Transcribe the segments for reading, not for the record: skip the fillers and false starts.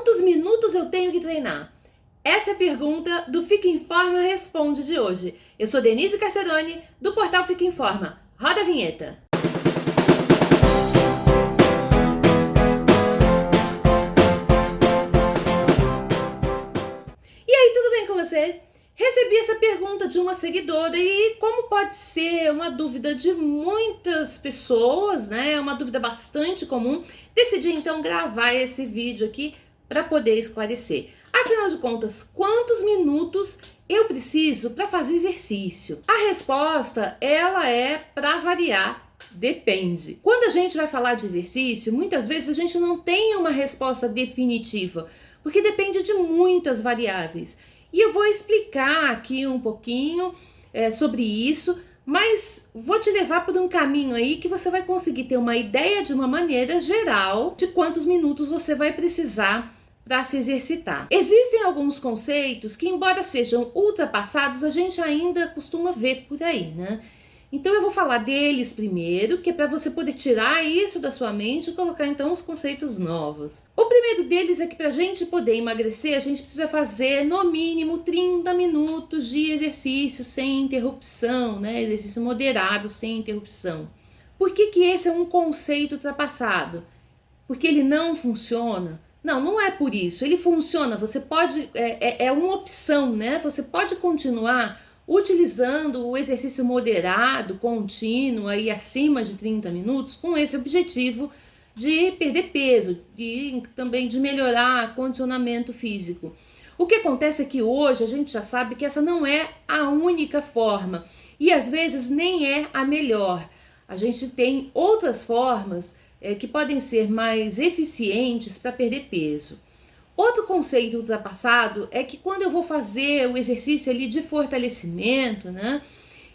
Quantos minutos eu tenho que treinar? Essa é a pergunta do Fica em Forma Responde de hoje. Eu sou Denise Carcerone, do portal Fica em Forma. Roda a vinheta. E aí, tudo bem com você? Recebi essa pergunta de uma seguidora e como pode ser uma dúvida de muitas pessoas, né? É uma dúvida bastante comum. Decidi então gravar esse vídeo aqui para poder esclarecer. Afinal de contas, quantos minutos eu preciso para fazer exercício? A resposta, ela é para variar, depende. Quando a gente vai falar de exercício, muitas vezes a gente não tem uma resposta definitiva, porque depende de muitas variáveis. E eu vou explicar aqui um pouquinho sobre isso, mas vou te levar por um caminho aí que você vai conseguir ter uma ideia de uma maneira geral de quantos minutos você vai precisar para se exercitar. Existem alguns conceitos que, embora sejam ultrapassados, a gente ainda costuma ver por aí, né? Então eu vou falar deles primeiro, que é para você poder tirar isso da sua mente e colocar então os conceitos novos. O primeiro deles é que para a gente poder emagrecer, a gente precisa fazer no mínimo 30 minutos de exercício sem interrupção, né? Exercício moderado sem interrupção. Por que esse é um conceito ultrapassado? Porque ele não funciona? Não, não é por isso. Ele funciona, você pode, é uma opção, né? Você pode continuar utilizando o exercício moderado, contínuo, aí acima de 30 minutos, com esse objetivo de perder peso e também de melhorar condicionamento físico. O que acontece é que hoje a gente já sabe que essa não é a única forma e às vezes nem é a melhor. A gente tem outras formas que podem ser mais eficientes para perder peso. Outro conceito ultrapassado é que quando eu vou fazer o exercício ali de fortalecimento, né,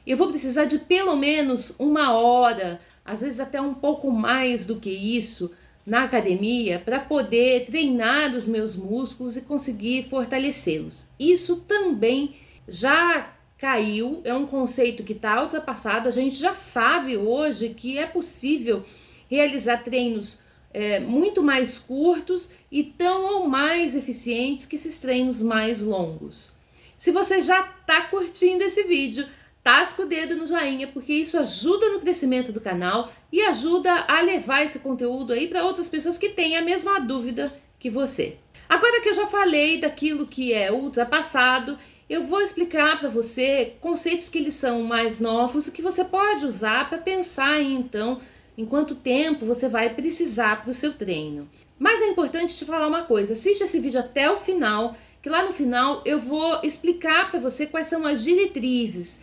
eu vou precisar de pelo menos 1 hora, às vezes até um pouco mais do que isso, na academia, para poder treinar os meus músculos e conseguir fortalecê-los. Isso também já caiu, é um conceito que está ultrapassado, a gente já sabe hoje que é possível realizar treinos muito mais curtos e tão ou mais eficientes que esses treinos mais longos. Se você já está curtindo esse vídeo, tasca o dedo no joinha, porque isso ajuda no crescimento do canal e ajuda a levar esse conteúdo aí para outras pessoas que têm a mesma dúvida que você. Agora que eu já falei daquilo que é ultrapassado, eu vou explicar para você conceitos que eles são mais novos e que você pode usar para pensar então em quanto tempo você vai precisar para o seu treino. Mas é importante te falar uma coisa, assiste esse vídeo até o final, que lá no final eu vou explicar para você quais são as diretrizes,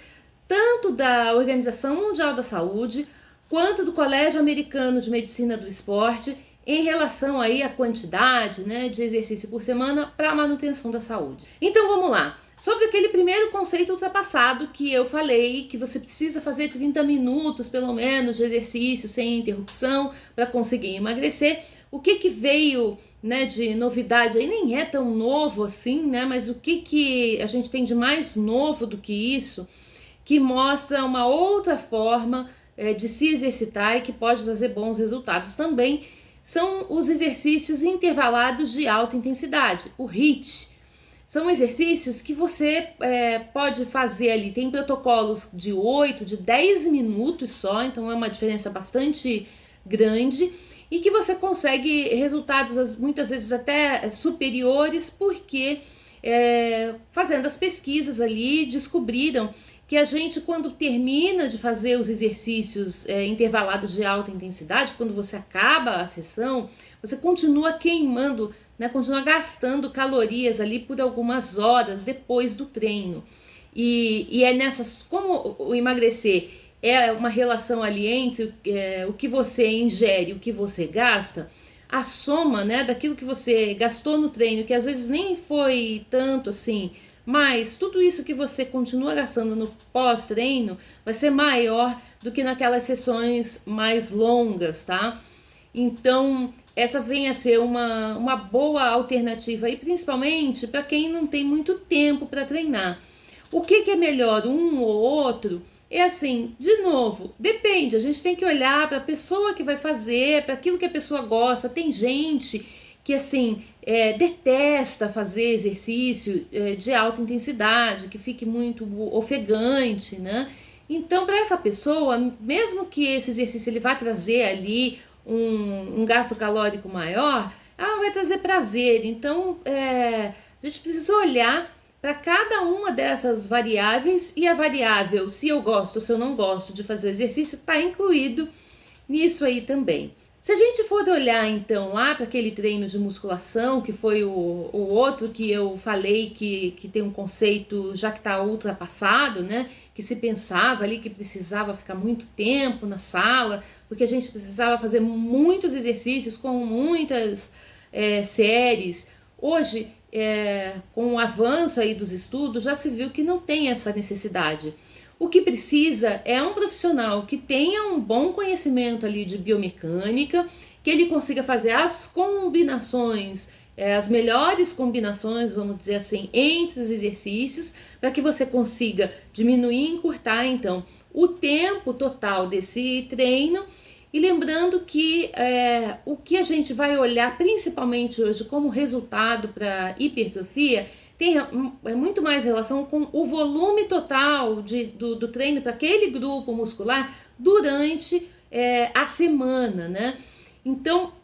tanto da Organização Mundial da Saúde, quanto do Colégio Americano de Medicina do Esporte, em relação aí à quantidade, né, de exercício por semana para a manutenção da saúde. Então vamos lá. Sobre aquele primeiro conceito ultrapassado que eu falei, que você precisa fazer 30 minutos pelo menos de exercício sem interrupção para conseguir emagrecer, o que veio, né, de novidade aí, nem é tão novo assim, né, mas o que a gente tem de mais novo do que isso, que mostra uma outra forma de se exercitar e que pode trazer bons resultados também, são os exercícios intervalados de alta intensidade, o HIIT. São exercícios que você pode fazer ali, tem protocolos de 8, de 10 minutos só, então é uma diferença bastante grande e que você consegue resultados muitas vezes até superiores, porque fazendo as pesquisas ali descobriram que a gente, quando termina de fazer os exercícios intervalados de alta intensidade, quando você acaba a sessão, você continua queimando, né, continua gastando calorias ali por algumas horas depois do treino. E é nessas, como o emagrecer é uma relação ali entre o que você ingere e o que você gasta, a soma, né, daquilo que você gastou no treino, que às vezes nem foi tanto assim, mas tudo isso que você continua gastando no pós-treino vai ser maior do que naquelas sessões mais longas, tá? Então, essa vem a ser uma boa alternativa, e principalmente para quem não tem muito tempo para treinar. O que é melhor, um ou outro? É assim, de novo, depende, a gente tem que olhar para a pessoa que vai fazer, para aquilo que a pessoa gosta. Tem gente que assim detesta fazer exercício de alta intensidade, que fique muito ofegante, né? Então, para essa pessoa, mesmo que esse exercício ele vá trazer ali um gasto calórico maior, ela não vai trazer prazer. Então, a gente precisa olhar para cada uma dessas variáveis, e a variável se eu gosto ou se eu não gosto de fazer o exercício está incluído nisso aí também. Se a gente for olhar então lá para aquele treino de musculação, que foi o outro que eu falei que tem um conceito já que está ultrapassado, né? Que se pensava ali que precisava ficar muito tempo na sala, porque a gente precisava fazer muitos exercícios com muitas séries. Hoje, com o avanço aí dos estudos, já se viu que não tem essa necessidade. O que precisa é um profissional que tenha um bom conhecimento ali de biomecânica, que ele consiga fazer as combinações, as melhores combinações, vamos dizer assim, entre os exercícios, para que você consiga diminuir e encurtar, então, o tempo total desse treino. E lembrando que o que a gente vai olhar principalmente hoje como resultado para hipertrofia tem muito mais relação com o volume total do treino para aquele grupo muscular durante a semana, né? Então,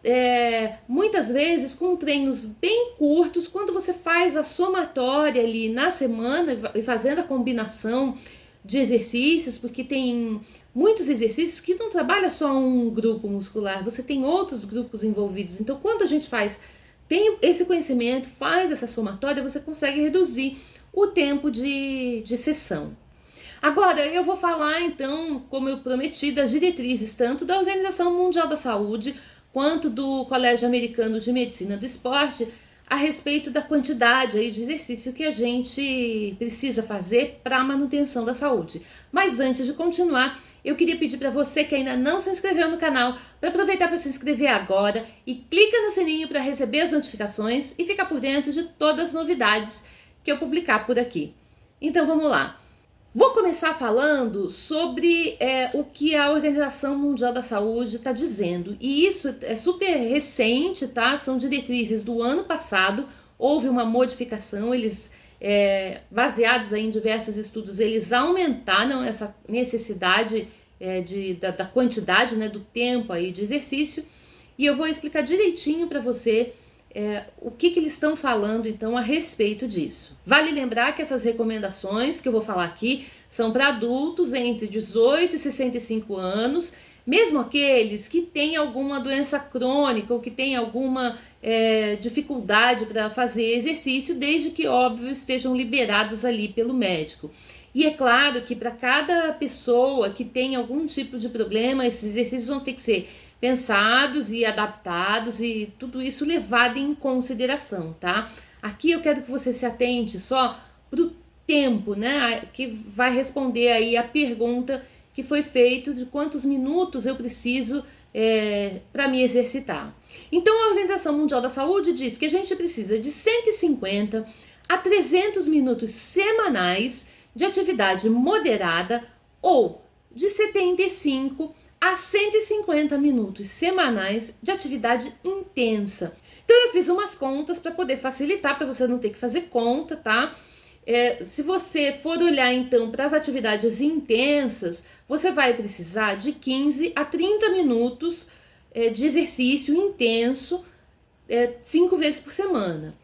muitas vezes com treinos bem curtos, quando você faz a somatória ali na semana e fazendo a combinação de exercícios, porque tem muitos exercícios que não trabalha só um grupo muscular, você tem outros grupos envolvidos. Então, quando a gente tem esse conhecimento, faz essa somatória, você consegue reduzir o tempo de sessão. Agora, eu vou falar então, como eu prometi, das diretrizes tanto da Organização Mundial da Saúde quanto do Colégio Americano de Medicina do Esporte a respeito da quantidade aí de exercício que a gente precisa fazer para a manutenção da saúde. Mas antes de continuar, eu queria pedir para você que ainda não se inscreveu no canal, para aproveitar para se inscrever agora e clica no sininho para receber as notificações e ficar por dentro de todas as novidades que eu publicar por aqui. Então vamos lá. Vou começar falando sobre o que a Organização Mundial da Saúde está dizendo. E isso é super recente, tá? São diretrizes do ano passado, houve uma modificação, eles, baseados aí em diversos estudos, eles aumentaram essa necessidade da quantidade, né, do tempo aí de exercício. E eu vou explicar direitinho para você o que eles estão falando então a respeito disso. Vale lembrar que essas recomendações que eu vou falar aqui são para adultos entre 18 e 65 anos, mesmo aqueles que têm alguma doença crônica ou que têm alguma dificuldade para fazer exercício, desde que, óbvio, estejam liberados ali pelo médico. E é claro que para cada pessoa que tem algum tipo de problema, esses exercícios vão ter que ser pensados e adaptados e tudo isso levado em consideração, tá? Aqui eu quero que você se atente só pro tempo, né? Que vai responder aí a pergunta que foi feita de quantos minutos eu preciso para me exercitar. Então a Organização Mundial da Saúde diz que a gente precisa de 150 a 300 minutos semanais de atividade moderada ou de 75 a 150 minutos semanais de atividade intensa. Então eu fiz umas contas para poder facilitar, para você não ter que fazer conta, tá? Se você for olhar então para as atividades intensas, você vai precisar de 15 a 30 minutos de exercício intenso 5 vezes por semana.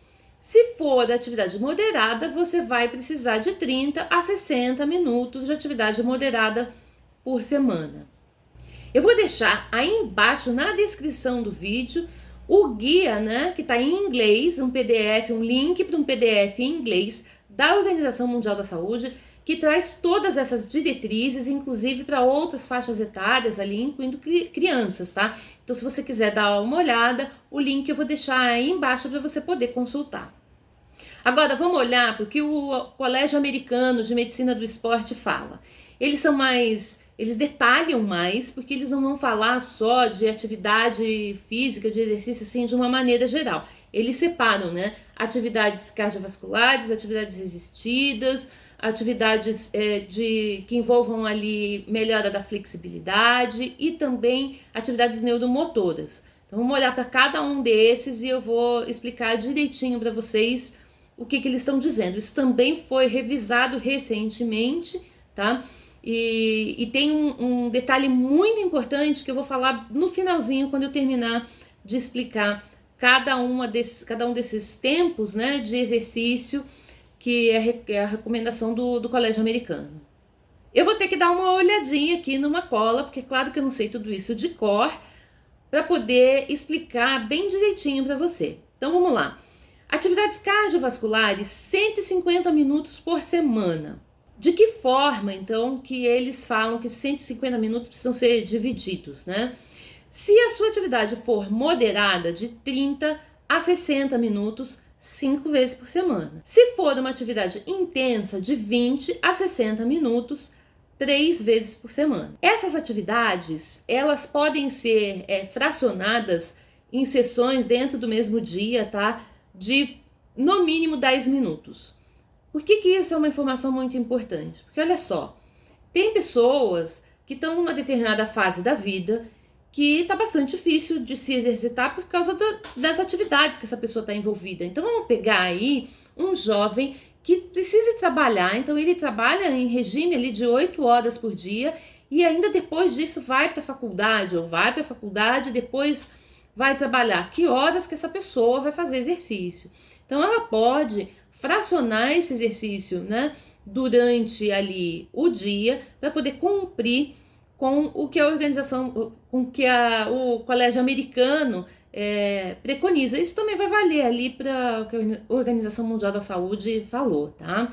Se for atividade moderada, você vai precisar de 30 a 60 minutos de atividade moderada por semana. Eu vou deixar aí embaixo na descrição do vídeo o guia, né, que está em inglês, um PDF, um link para um PDF em inglês da Organização Mundial da Saúde, que traz todas essas diretrizes, inclusive para outras faixas etárias ali, incluindo crianças, tá? Então, se você quiser dar uma olhada, o link eu vou deixar aí embaixo para você poder consultar. Agora, vamos olhar para o que o Colégio Americano de Medicina do Esporte fala. Eles detalham mais, porque eles não vão falar só de atividade física, de exercício, assim, de uma maneira geral. Eles separam, né? Atividades cardiovasculares, atividades resistidas, atividades que envolvam ali melhora da flexibilidade e também atividades neuromotoras. Então vamos olhar para cada um desses e eu vou explicar direitinho para vocês o que eles estão dizendo. Isso também foi revisado recentemente, tá? E tem um detalhe muito importante que eu vou falar no finalzinho, quando eu terminar de explicar cada um desses tempos, né, de exercício, que é a recomendação do Colégio Americano. Eu vou ter que dar uma olhadinha aqui numa cola, porque é claro que eu não sei tudo isso de cor, para poder explicar bem direitinho para você. Então vamos lá. Atividades cardiovasculares, 150 minutos por semana. De que forma, então, que eles falam que 150 minutos precisam ser divididos, né? Se a sua atividade for moderada, de 30 a 60 minutos, 5 vezes por semana. Se for uma atividade intensa, de 20 a 60 minutos, 3 vezes por semana. Essas atividades, elas podem ser fracionadas em sessões dentro do mesmo dia, tá? De, no mínimo, 10 minutos. Por que isso é uma informação muito importante? Porque olha só, tem pessoas que estão numa determinada fase da vida que está bastante difícil de se exercitar por causa das atividades que essa pessoa está envolvida. Então vamos pegar aí um jovem que precisa trabalhar, então ele trabalha em regime ali de 8 horas por dia e ainda depois disso vai para a faculdade, ou vai para a faculdade e depois vai trabalhar. Que horas que essa pessoa vai fazer exercício? Então ela pode fracionar esse exercício, né, durante ali o dia, para poder cumprir com o que a organização, com que o Colégio Americano preconiza. Isso também vai valer ali para o que a Organização Mundial da Saúde falou, tá?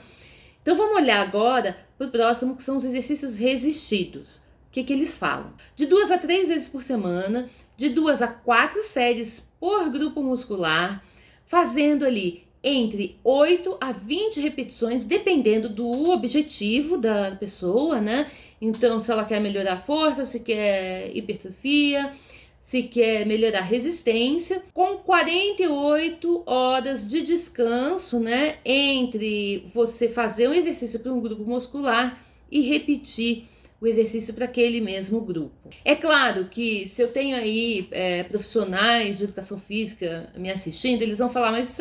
Então vamos olhar agora para o próximo, que são os exercícios resistidos. O que eles falam? De 2 a 3 vezes por semana, de 2 a 4 séries por grupo muscular, fazendo ali entre 8 a 20 repetições, dependendo do objetivo da pessoa, né? Então, se ela quer melhorar a força, se quer hipertrofia, se quer melhorar a resistência, com 48 horas de descanso, né? Entre você fazer um exercício para um grupo muscular e repetir o exercício para aquele mesmo grupo. É claro que se eu tenho aí profissionais de educação física me assistindo, eles vão falar, mas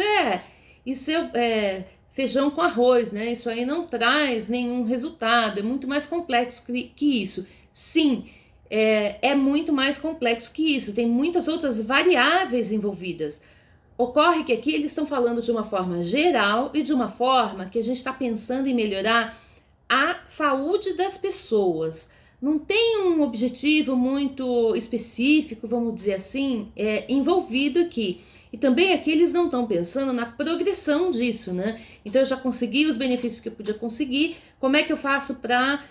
isso é feijão com arroz, né? Isso aí não traz nenhum resultado, é muito mais complexo que isso. Sim, é muito mais complexo que isso, tem muitas outras variáveis envolvidas. Ocorre que aqui eles estão falando de uma forma geral e de uma forma que a gente está pensando em melhorar a saúde das pessoas. Não tem um objetivo muito específico, vamos dizer assim, envolvido aqui. E também aqui eles não estão pensando na progressão disso, né? Então eu já consegui os benefícios que eu podia conseguir, como é que eu faço para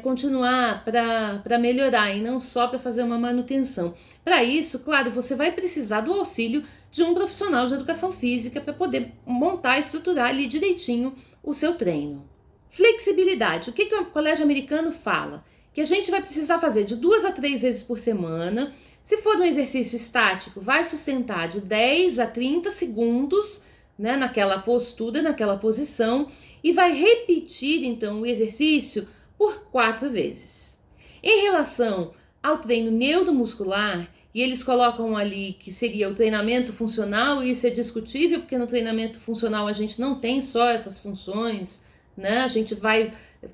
continuar, para melhorar e não só para fazer uma manutenção. Para isso, claro, você vai precisar do auxílio de um profissional de educação física para poder montar e estruturar ali direitinho o seu treino. Flexibilidade. O que o Colégio Americano fala? Que a gente vai precisar fazer de 2 a 3 vezes por semana. Se for um exercício estático, vai sustentar de 10 a 30 segundos, né, naquela postura, naquela posição, e vai repetir, então, o exercício por 4 vezes. Em relação ao treino neuromuscular, e eles colocam ali que seria o treinamento funcional, e isso é discutível, porque no treinamento funcional a gente não tem só essas funções, né? A gente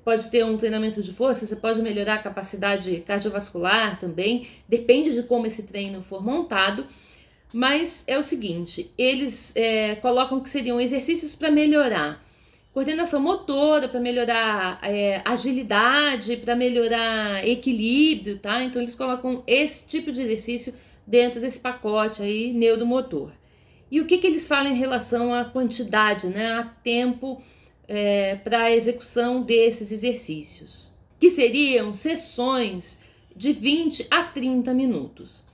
pode ter um treinamento de força, você pode melhorar a capacidade cardiovascular também, depende de como esse treino for montado, mas é o seguinte, eles colocam que seriam exercícios para melhorar coordenação motora, para melhorar agilidade, para melhorar equilíbrio, tá? Então eles colocam esse tipo de exercício dentro desse pacote aí neuromotor. E o que eles falam em relação à quantidade, né? A tempo para a execução desses exercícios, que seriam sessões de 20 a 30 minutos.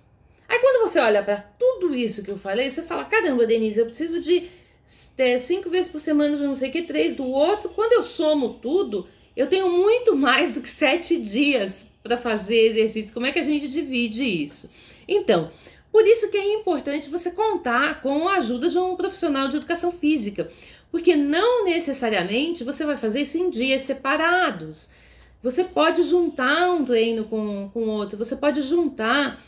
Aí quando você olha para tudo isso que eu falei, você fala, caramba, Denise, eu preciso de 5 vezes por semana de não sei o que, 3 do outro. Quando eu somo tudo, eu tenho muito mais do que 7 dias para fazer exercício. Como é que a gente divide isso? Então, por isso que é importante você contar com a ajuda de um profissional de educação física, porque não necessariamente você vai fazer isso em dias separados. Você pode juntar um treino com outro, você pode juntar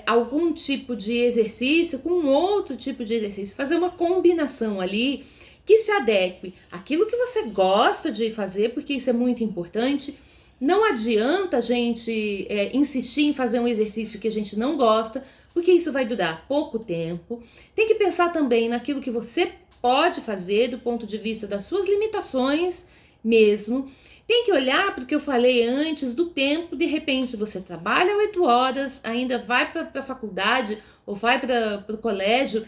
algum tipo de exercício com outro tipo de exercício, fazer uma combinação ali que se adeque àquilo que você gosta de fazer, porque isso é muito importante. Não adianta a gente insistir em fazer um exercício que a gente não gosta, porque isso vai durar pouco tempo. Tem que pensar também naquilo que você pode fazer do ponto de vista das suas limitações mesmo. Tem que olhar para o que eu falei antes do tempo. De repente você trabalha 8 horas, ainda vai para a faculdade ou vai para o colégio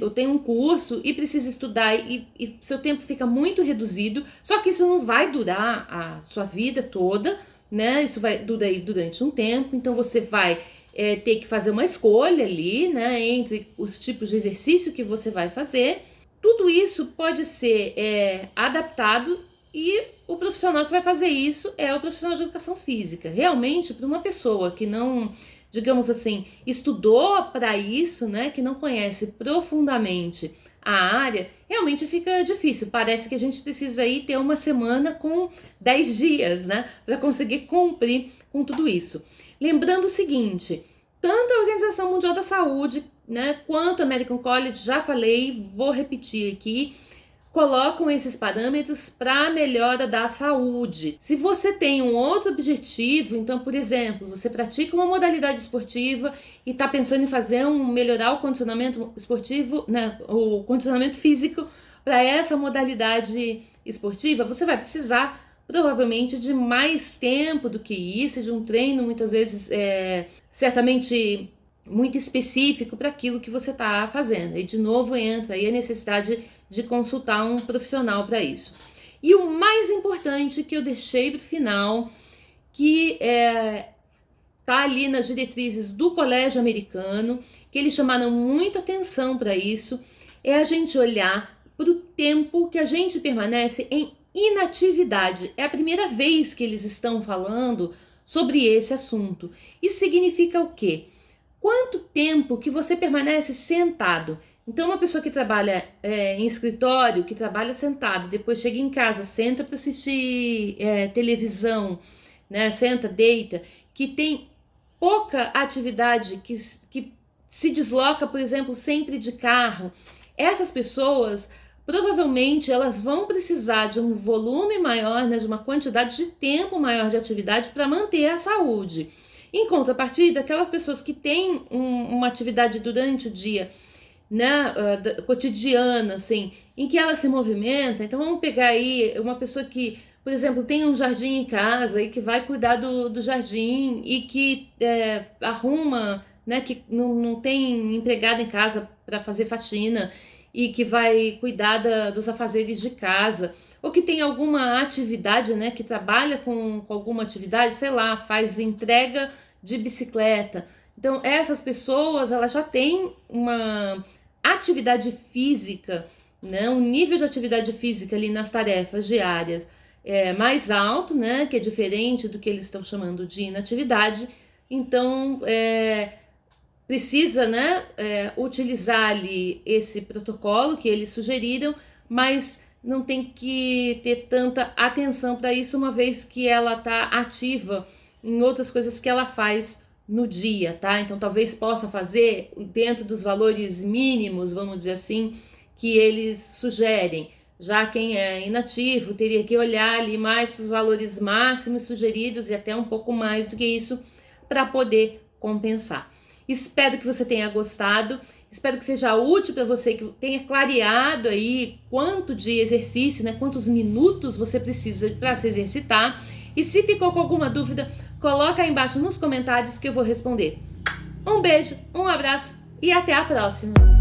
ou tem um curso e precisa estudar e seu tempo fica muito reduzido. Só que isso não vai durar a sua vida toda, né? Isso vai durar durante um tempo. Então você vai ter que fazer uma escolha ali, né? Entre os tipos de exercício que você vai fazer. Tudo isso pode ser adaptado. E o profissional que vai fazer isso é o profissional de educação física. Realmente, para uma pessoa que não, digamos assim, estudou para isso, né, que não conhece profundamente a área, realmente fica difícil. Parece que a gente precisa aí ter uma semana com 10 dias, né, para conseguir cumprir com tudo isso. Lembrando o seguinte, tanto a Organização Mundial da Saúde, né, quanto a American College, já falei, vou repetir aqui, colocam esses parâmetros para a melhora da saúde. Se você tem um outro objetivo, então, por exemplo, você pratica uma modalidade esportiva e está pensando em melhorar o condicionamento esportivo, né, o condicionamento físico para essa modalidade esportiva, você vai precisar provavelmente de mais tempo do que isso, de um treino muitas vezes certamente muito específico para aquilo que você está fazendo. E de novo entra aí a necessidade de consultar um profissional para isso. E o mais importante que eu deixei para o final, que tá ali nas diretrizes do Colégio Americano, que eles chamaram muita atenção para isso, é a gente olhar para o tempo que a gente permanece em inatividade. É a primeira vez que eles estão falando sobre esse assunto. Isso significa o quê? Quanto tempo que você permanece sentado? Então, uma pessoa que trabalha em escritório, que trabalha sentado, depois chega em casa, senta para assistir televisão, né? Senta, deita, que tem pouca atividade, que se desloca, por exemplo, sempre de carro. Essas pessoas, provavelmente, elas vão precisar de um volume maior, né? De uma quantidade de tempo maior de atividade para manter a saúde. Em contrapartida, aquelas pessoas que têm uma atividade durante o dia, né, cotidiana, assim, em que ela se movimenta. Então vamos pegar aí uma pessoa que, por exemplo, tem um jardim em casa e que vai cuidar do jardim e que arruma, né, que não tem empregada em casa para fazer faxina e que vai cuidar dos afazeres de casa, ou que tem alguma atividade, né, que trabalha com alguma atividade, sei lá, faz entrega de bicicleta. Então essas pessoas, elas já têm uma atividade física, né, um nível de atividade física ali nas tarefas diárias mais alto, né, que é diferente do que eles estão chamando de inatividade. Então precisa, né, utilizar ali esse protocolo que eles sugeriram, mas não tem que ter tanta atenção para isso, uma vez que ela está ativa em outras coisas que ela faz no dia, tá? Então talvez possa fazer dentro dos valores mínimos, vamos dizer assim, que eles sugerem. Já quem é inativo teria que olhar ali mais para os valores máximos sugeridos e até um pouco mais do que isso para poder compensar. Espero que você tenha gostado, espero que seja útil para você, que tenha clareado aí quanto de exercício, né, quantos minutos você precisa para se exercitar. E se ficou com alguma dúvida, coloca aí embaixo nos comentários que eu vou responder. Um beijo, um abraço e até a próxima!